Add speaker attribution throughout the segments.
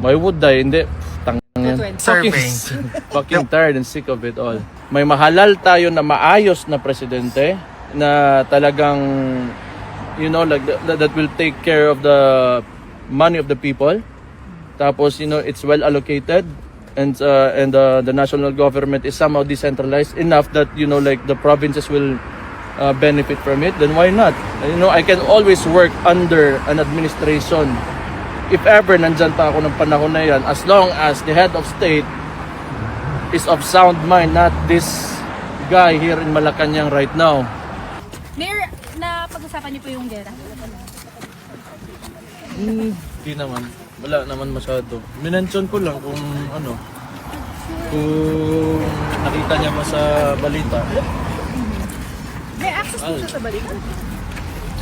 Speaker 1: Why would I? Hindi. Tangin.
Speaker 2: Survey.
Speaker 1: Fucking tired and sick of it all. May mahalal tayo na maayos na presidente na talagang, you know, like that will take care of the money of the people. Tapos, you know, it's well allocated. And the national government is somehow decentralized enough that, you know, like the provinces will benefit from it, then why not? You know, I can always work under an administration if ever nandyan pa ako ng panahon na yan, as long as the head of state is of sound mind, not this guy here in Malacanang right now.
Speaker 3: Mayor, napag-usapan niyo po yung gera?
Speaker 1: Hindi naman. Wala naman masyado. Minention ko lang kung ano, kung nakita niya ba sa balita.
Speaker 3: May access po siya sa balita?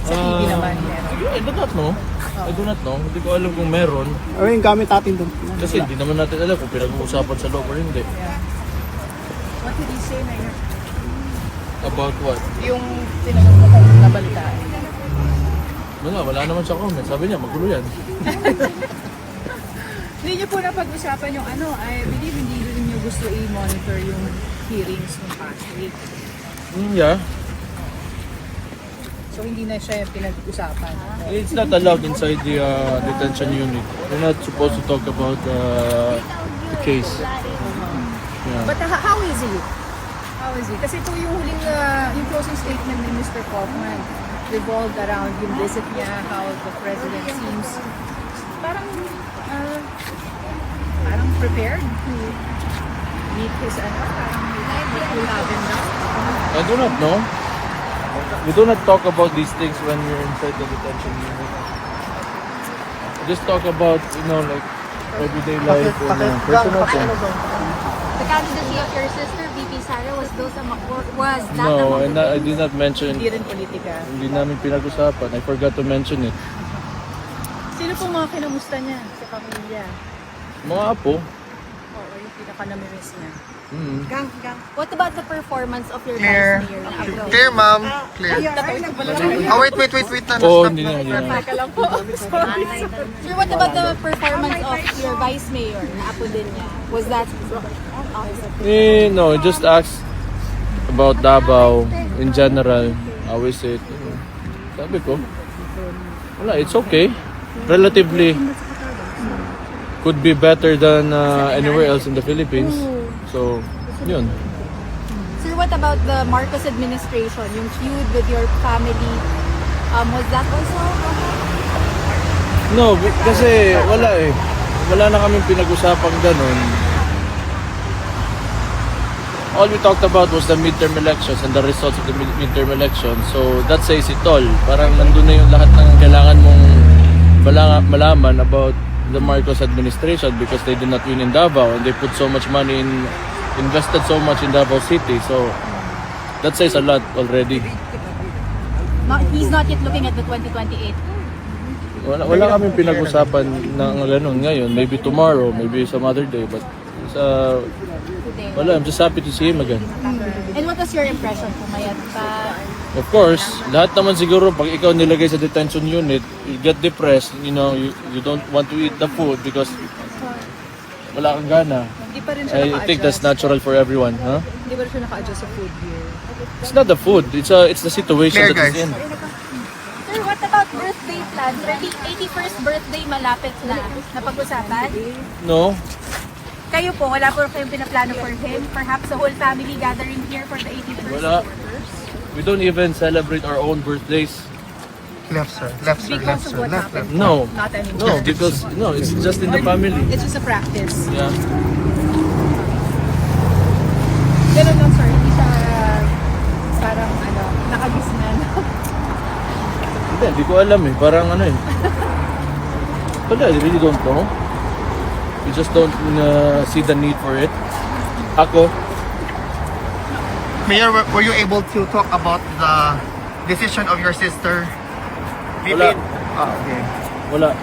Speaker 3: Sa TV naman meron.
Speaker 1: I do not know. I do not know. Hindi ko alam kung meron.
Speaker 2: Ano yung gamit natin doon?
Speaker 1: Kasi hindi naman natin alam kung pinag-uusapan sa loob or hindi.
Speaker 3: What did he say, Mayor?
Speaker 1: About what?
Speaker 3: Yung tinanong na balita.
Speaker 1: Wala naman siya comment. Sabi niya, magulo yan.
Speaker 3: Hindi niyo po napag-usapan yung ano, I believe hindi rin niyo gusto i-monitor yung hearings ng past week.
Speaker 1: Yeah.
Speaker 3: So hindi na siya pinag-usapan.
Speaker 1: It's not allowed inside the detention unit. We're not supposed to talk about the case. Yeah.
Speaker 3: But how is it? How is it? Kasi po yung huling, yung closing statement ni Mr. Kaufman revolved around yung visit niya, how the president seems parang prepared to meet his parang what will happen now.
Speaker 1: I do not know. We do not talk about these things when we're inside the detention unit. We just talk about, you know, like everyday life and personal things.
Speaker 4: The candidacy of your sister, VP Sara, was that
Speaker 1: No, I did not mention.
Speaker 3: Hindi rin politika.
Speaker 1: Hindi namin pinag-usapan. I forgot to mention it.
Speaker 3: Sino pong mga kinamusta niya sa pamilya?
Speaker 1: Mga apo.
Speaker 3: Oo, yung pinaka-namiss niya.
Speaker 4: What about the performance of your
Speaker 2: Clear.
Speaker 4: vice mayor na abroad?
Speaker 2: Clear, ma'am. Clear. Oh, wait.
Speaker 1: Oh, hindi na.
Speaker 3: Teka lang po.
Speaker 4: Sir, what about the performance of your vice mayor na apo din niya? Was that
Speaker 1: No, just ask about Davao in general. How is it? Sabi ko, wala, it's okay. Relatively, could be better than anywhere else in the Philippines. So, yun.
Speaker 4: Sir, what about the Marcos administration, yung feud with your family? Was that also?
Speaker 1: No, kasi wala eh. Wala na kaming pinag-usapang ganun. All we talked about was the midterm elections and the results of the midterm elections. So that says it all. Parang nandun na yung lahat ng kailangan mong malaman about the Marcos administration because they did not win in Davao and they put so much money invested so much in Davao City. So that says a lot already.
Speaker 4: He's not yet looking at the 2028.
Speaker 1: Wala kaming pinag-usapan ng ganun ngayon. Maybe tomorrow, maybe some other day. But wala, I'm just happy to see him again.
Speaker 4: And what was your impression? Pumayat pa?
Speaker 1: Of course, lahat naman siguro pag ikaw nilagay sa detention unit, you get depressed, you know, you don't want to eat the food because wala kang gana.
Speaker 3: Hindi pa rin siya
Speaker 1: I think that's natural for everyone, huh?
Speaker 3: Hindi ba rin siya naka-adjust sa food here?
Speaker 1: It's not the food, it's the situation
Speaker 2: Clear,
Speaker 1: that
Speaker 2: guys.
Speaker 1: it's in.
Speaker 4: Sir, what about birthday plans? 81st birthday malapit na. Napag-usapan?
Speaker 1: No,
Speaker 4: Kayo po, wala po kayong pinaplano for him? Perhaps the whole family gathering here for the 81st?
Speaker 1: wala. We don't even celebrate our own birthdays.
Speaker 2: Left, sir. Left, sir.
Speaker 3: Because of what
Speaker 2: Left.
Speaker 3: happened?
Speaker 1: No,
Speaker 3: Not anymore.
Speaker 1: no, because it's just in the family.
Speaker 3: It's just a practice.
Speaker 1: Yeah.
Speaker 3: Ganun lang, sir. Hindi siya parang nakagis na.
Speaker 1: Hindi ko alam eh. Parang ano eh. Wala, I really don't know. We just don't see the need for it. Ako,
Speaker 2: Mayor, were you able to talk about the decision of your sister?
Speaker 1: Wala.
Speaker 2: Okay.
Speaker 1: wala.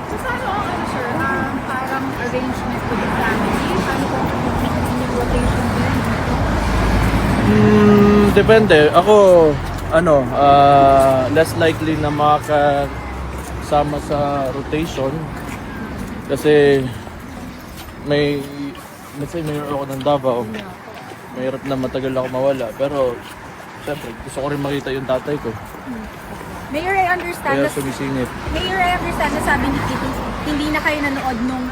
Speaker 3: So, paano ang sir? Parang arrangement with the family? Paano kung yung rotation din?
Speaker 1: Depende. Ako, less likely na makakasama sa rotation. Kasi may, let's say mayroon ako ng Davao, mahirap na matagal ako mawala. Pero, syempre, gusto ko rin makita yung tatay ko.
Speaker 4: Mayor, I understand
Speaker 1: Kaya
Speaker 4: na,
Speaker 1: sumisingit.
Speaker 4: Mayor, I understand na sabi ni Kitty, hindi na kayo nanood nung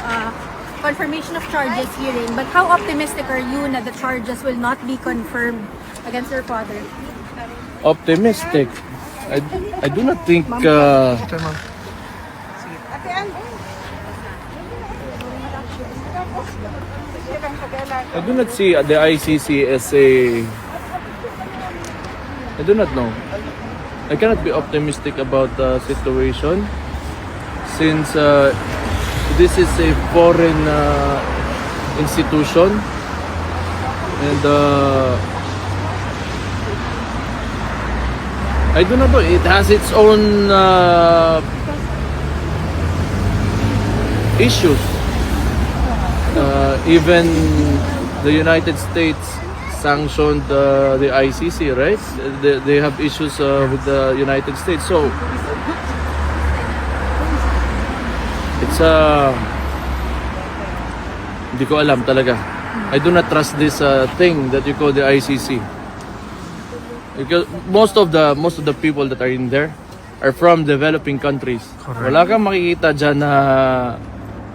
Speaker 4: confirmation of charges hearing. But how optimistic are you na the charges will not be confirmed against your father?
Speaker 1: Optimistic. I do not think I do not see the ICC as a I do not know. I cannot be optimistic about the situation since this is a foreign institution and I do not know. It has its own issues. Even the United States sanctioned the ICC, right? They have issues with the United States. So it's hindi ko alam talaga. I do not trust this thing that you call the ICC. Because most of the people that are in there are from developing countries.
Speaker 2: Correct.
Speaker 1: Wala kang makikita dyan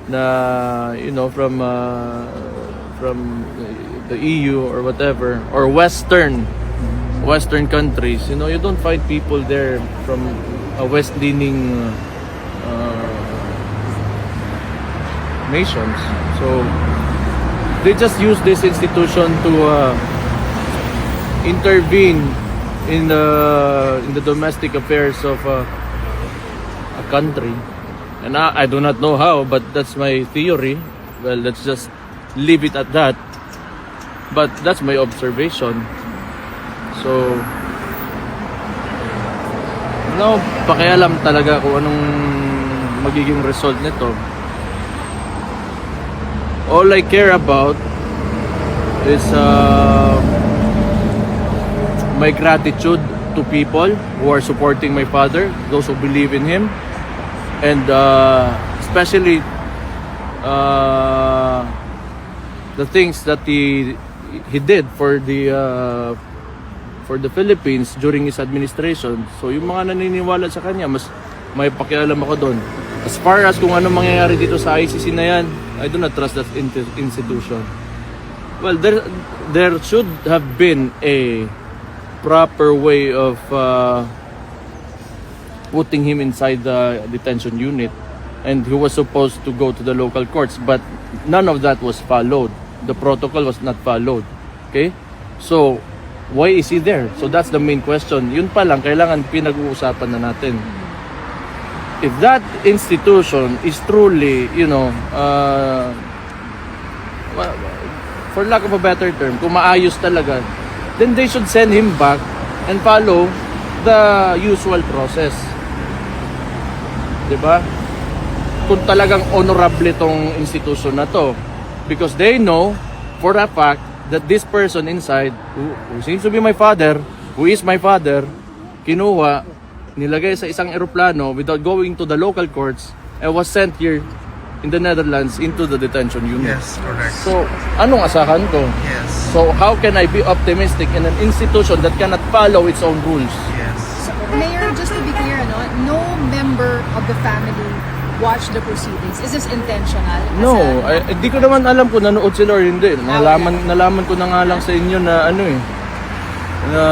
Speaker 1: na you know from the EU or whatever or Western countries. You know, you don't find people there from a West-leaning nations. So they just use this institution to intervene in the domestic affairs of a country, and I do not know how, but that's my theory. Well, let's just leave it at that. But that's my observation. So, no, pakialam talaga kung anong magiging result nito. All I care about is my gratitude to people who are supporting my father, those who believe in him, and especially the things that he did for the Philippines during his administration. So yung mga naniniwala sa kanya, mas may pakialam ako doon. As far as kung ano mangyayari dito sa ICC na yan, I do not trust that institution. Well, there should have been a proper way of putting him inside the detention unit, and he was supposed to go to the local courts, but none of that was followed. The protocol was not followed. Okay? So, why is he there? So that's the main question. Yun pa lang, kailangan pinag-uusapan na natin. If that institution is truly, you know, for lack of a better term, kung maayos talaga, then they should send him back and follow the usual process. Diba? Kung talagang honorable tong institution na to. Because they know for a fact that this person inside, who seems to be my father, who is my father, kinuha, nilagay sa isang eroplano without going to the local courts and was sent here in the Netherlands into the detention unit.
Speaker 2: Yes, correct.
Speaker 1: So, anong asahan ko?
Speaker 2: Yes.
Speaker 1: So, how can I be optimistic in an institution that cannot follow its own rules?
Speaker 2: Yes.
Speaker 3: Mayor, just to be clear, no member of the family watched the proceedings. Is this intentional?
Speaker 1: No, hindi ko naman alam kung nanood sila or hindi. Nalaman ko na nga lang sa inyo na ano eh, na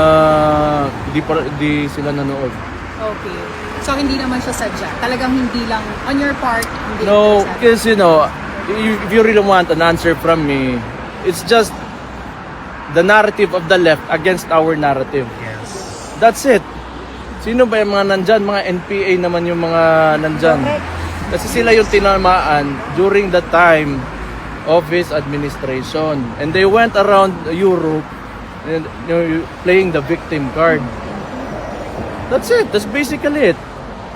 Speaker 1: hindi sila nanood.
Speaker 3: Okay. So, hindi naman siya sadya. Talagang hindi lang, on your part, hindi
Speaker 1: No,
Speaker 3: sadya.
Speaker 1: because you know, if you really want an answer from me, it's just the narrative of the left against our narrative.
Speaker 2: Yes.
Speaker 1: That's it. Sino ba yung mga nandyan? Mga NPA naman yung mga nandyan. Kasi sila yung tinamaan during the time of his administration. And they went around Europe and, you know, playing the victim card. That's it. That's basically it.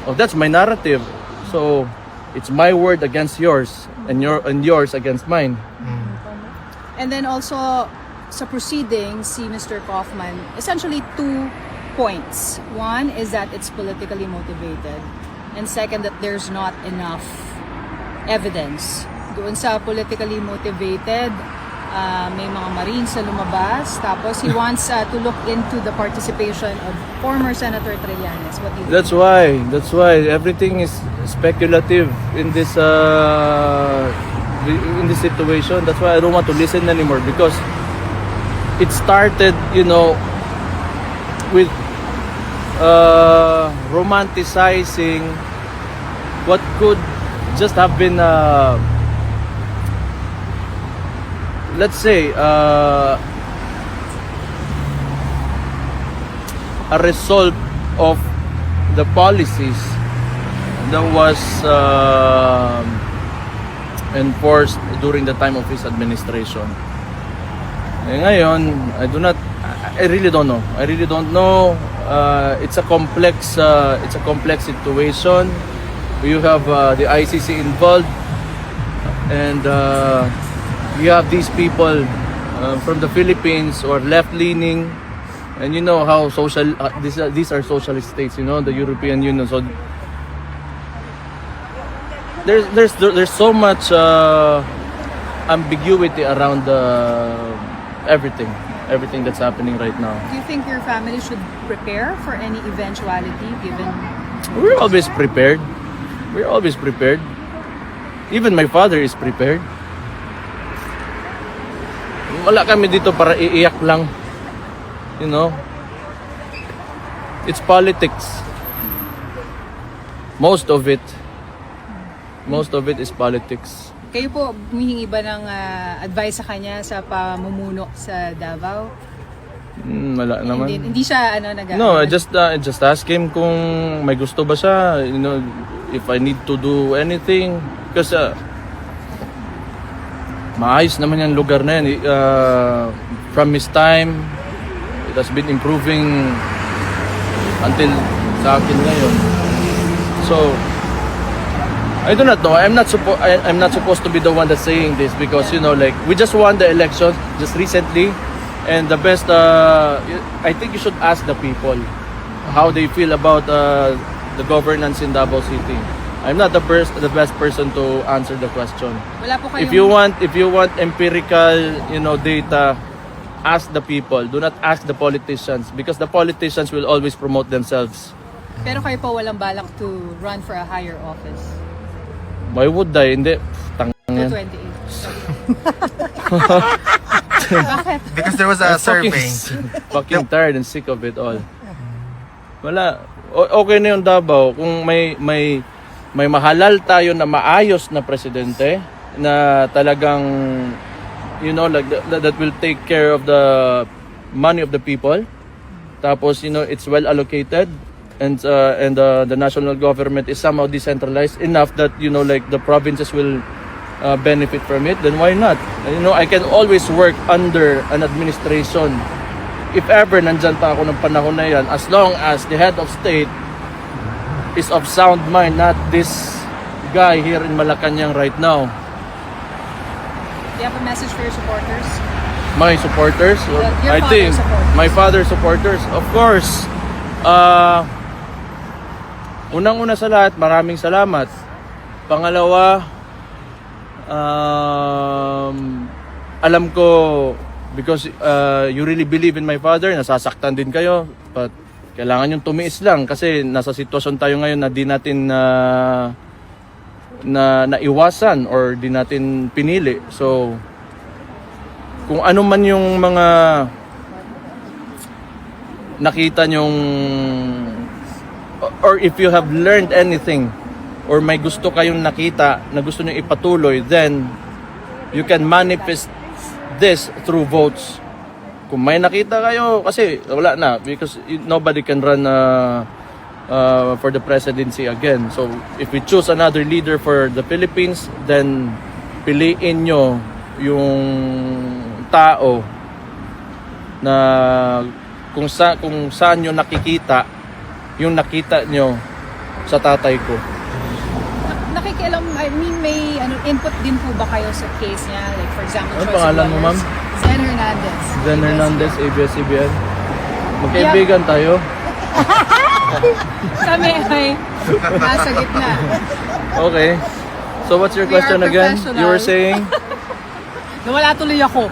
Speaker 1: Oh, that's my narrative. So, it's my word against yours and yours against mine.
Speaker 3: And then also, sa proceedings, si Mr. Kaufman, essentially 2 points. One is that it's politically motivated. And second, that there's not enough evidence. Doon sa politically motivated, may mga Marines na lumabas. Tapos he wants to look into the participation of former Senator Trillanes. What do you think?
Speaker 1: That's why everything is speculative in this situation. That's why I don't want to listen anymore, because it started, with romanticizing what could just have been let's say a result of the policies that was enforced during the time of his administration. Ngayon, I really don't know. It's a complex situation. You have the ICC involved, and you have these people from the Philippines who are left-leaning, and you know how these are socialist states, the European Union. So there's so much ambiguity around everything that's happening right now.
Speaker 3: Do you think your family should prepare for any eventuality given?
Speaker 1: We're always prepared. Even my father is prepared. Wala kami dito para iiyak lang. It's politics. Most of it is politics.
Speaker 3: Kayo po, humihingi ba ng advice sa kanya sa pamumuno sa Davao?
Speaker 1: Wala naman.
Speaker 3: Hindi siya
Speaker 1: No, I just ask him kung may gusto ba siya, if I need to do anything, because maayos naman yung lugar na yan. From his time, it has been improving until sa akin ngayon. So I do not know. I'm not supposed to be the one that's saying this, because we just won the election just recently, and the best I think you should ask the people how they feel about the governance in Davao City. I'm not the best person to answer the question.
Speaker 3: Wala po kayong...
Speaker 1: If you want empirical, data, ask the people. Do not ask the politicians, because the politicians will always promote themselves.
Speaker 3: Pero kayo po walang balak to run for a higher office?
Speaker 1: Why would I? Hindi. Tang
Speaker 3: To
Speaker 1: yan.
Speaker 3: 28. Bakit?
Speaker 2: Because there was a survey.
Speaker 1: Fucking tired and sick of it all. Wala. Okay na yung Davao kung may mahalal tayo na maayos na presidente na talagang that will take care of the money of the people. Tapos it's well allocated, and the national government is somehow decentralized enough that the provinces will benefit from it. Then why not? I can always work under an administration if ever nandyan pa ako ng panahon na yan, as long as the head of state is of sound mind, not this guy here in Malacanang right now.
Speaker 3: Do you have a message for your supporters?
Speaker 1: My supporters?
Speaker 3: Your
Speaker 1: I
Speaker 3: father's
Speaker 1: think
Speaker 3: supporters.
Speaker 1: my father's supporters, of course. Unang-una sa lahat, maraming salamat. Pangalawa, alam ko, because you really believe in my father, nasasaktan din kayo, but kailangan yung tumiis lang, kasi nasa sitwasyon tayo ngayon na di natin naiwasan or di natin pinili. So kung ano man yung mga nakita nyong, or if you have learned anything, or may gusto kayong nakita na gusto nyo ipatuloy, then you can manifest this through votes. Kung may nakita kayo, kasi wala na, because nobody can run for the presidency again. So if we choose another leader for the Philippines, then piliin nyo yung tao na kung saan nyo nakikita yung nakita nyo sa tatay ko.
Speaker 3: Nakikialam, may input din po ba kayo sa case niya? Like for example,
Speaker 1: Ano
Speaker 3: choice of
Speaker 1: pangalan mo,
Speaker 3: lawyers?
Speaker 1: ma'am?
Speaker 3: Zen Hernandez.
Speaker 1: Zen Hernandez, ABS-CBN. Magkaibigan tayo.
Speaker 3: Kami ay nasa gitna.
Speaker 1: Okay. So what's your
Speaker 3: We are
Speaker 1: question again? You were
Speaker 3: professional.
Speaker 1: saying?
Speaker 3: Nawala tuloy ako.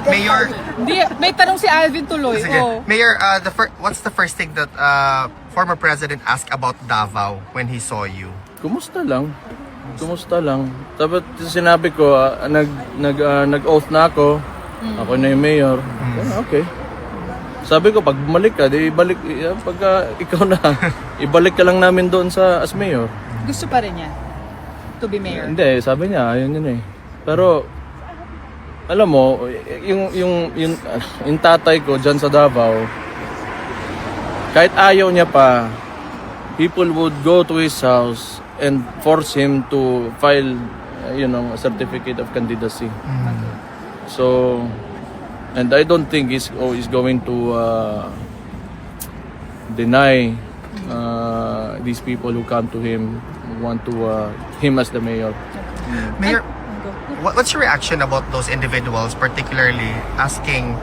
Speaker 2: Mayor,
Speaker 3: Hindi, may tanong si Alvin tuloy.
Speaker 2: sige.
Speaker 3: Oh.
Speaker 2: Mayor, what's the first thing that former president asked about Davao when he saw you?
Speaker 1: Kumusta lang? Kumusta lang? Tapos sinabi ko, nag-oath na ako. Ako na yung mayor. Okay. Sabi ko, pag bumalik ka, di ibalik, pagka ikaw na, ibalik ka lang namin doon as mayor.
Speaker 3: Gusto pa rin niya to be mayor.
Speaker 1: Hindi, sabi niya, ayun yun eh. Pero, alam mo, yung tatay ko dyan sa Davao, kahit ayaw niya pa, people would go to his house and force him to file, a certificate of candidacy. So, and I don't think he's going to deny these people who come to him, want to him as the mayor.
Speaker 2: Mayor, what's your reaction about those individuals, particularly asking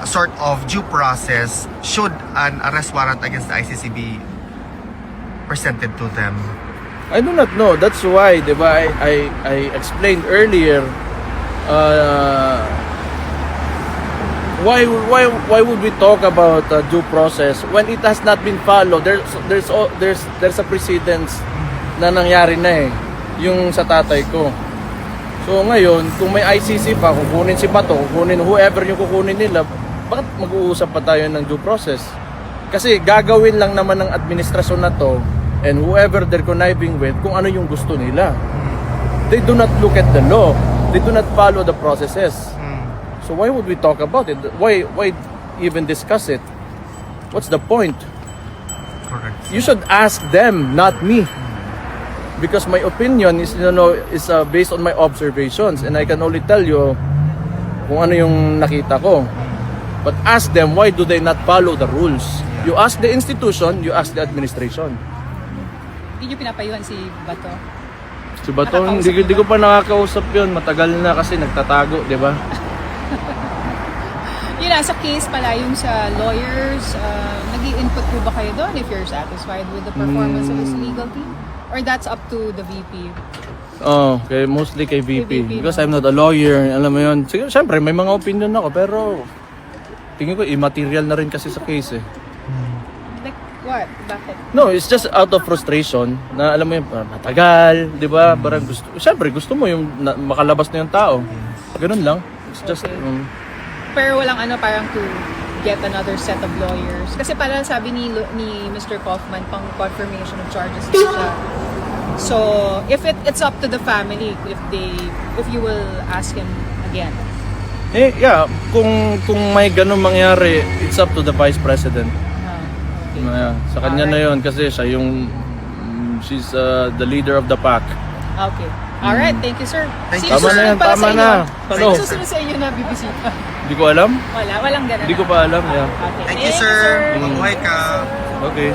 Speaker 2: sort of due process? Should an arrest warrant against the ICC be presented to them?
Speaker 1: I do not know. That's why, di ba, I explained earlier, why would we talk about due process when it has not been followed? There's a precedence na nangyari na eh, yung sa tatay ko. So ngayon, kung may ICC pa, kukunin si Bato, kukunin whoever yung kukunin nila, bakit mag-uusap pa tayo ng due process? Kasi gagawin lang naman ng administrasyon na to and whoever they're conniving with kung ano yung gusto nila. They do not look at the law. They do not follow the processes. So why would we talk about it? Why even discuss it? What's the point?
Speaker 2: Correct.
Speaker 1: You should ask them, not me. Because my opinion is based on my observations and I can only tell you kung ano yung nakita ko. But ask them, why do they not follow the rules? You ask the institution, you ask the administration.
Speaker 3: Hindi niyo pinapayuhan si Bato.
Speaker 1: Si Bato,
Speaker 3: Nakakausap
Speaker 1: hindi ko pa nakakausap yun. Matagal na kasi nagtatago, di ba?
Speaker 3: Yun na, sa case pala, yung sa lawyers, nag-i-input po ba kayo doon if you're satisfied with the performance of his legal team? Or that's up to the VP?
Speaker 1: Oh, mostly kay VP.
Speaker 3: VP,
Speaker 1: Because
Speaker 3: no?
Speaker 1: I'm not a lawyer, alam mo yun. Siguro, syempre, may mga opinion ako, pero tingin ko, immaterial na rin kasi sa case eh.
Speaker 3: Like, what? Bakit?
Speaker 1: No, it's just out of frustration na alam mo yun, matagal, di ba? Parang syempre, gusto mo yung makalabas na yung tao. Ganun lang. It's just,
Speaker 3: Okay. Pero walang parang to get another set of lawyers. Kasi parang sabi ni Mr. Kaufman, pang confirmation of charges siya. So, if it's up to the family, if you will ask him again.
Speaker 1: yeah, kung may ganun mangyari, it's up to the Vice President.
Speaker 3: Okay.
Speaker 1: Sa kanya na yun kasi siya yung, she's the leader of the pack.
Speaker 3: Okay. Alright, thank you, sir.
Speaker 2: Thank you,
Speaker 1: Tama
Speaker 2: sir.
Speaker 1: na yan, tama na. Ano?
Speaker 3: Sino susunod sa inyo na bibisita?
Speaker 1: Hindi ko alam.
Speaker 3: Walang ganun.
Speaker 1: Hindi ko pa alam. Yeah.
Speaker 3: Okay.
Speaker 2: Thank you, sir. Mabuhay ka.
Speaker 1: Okay.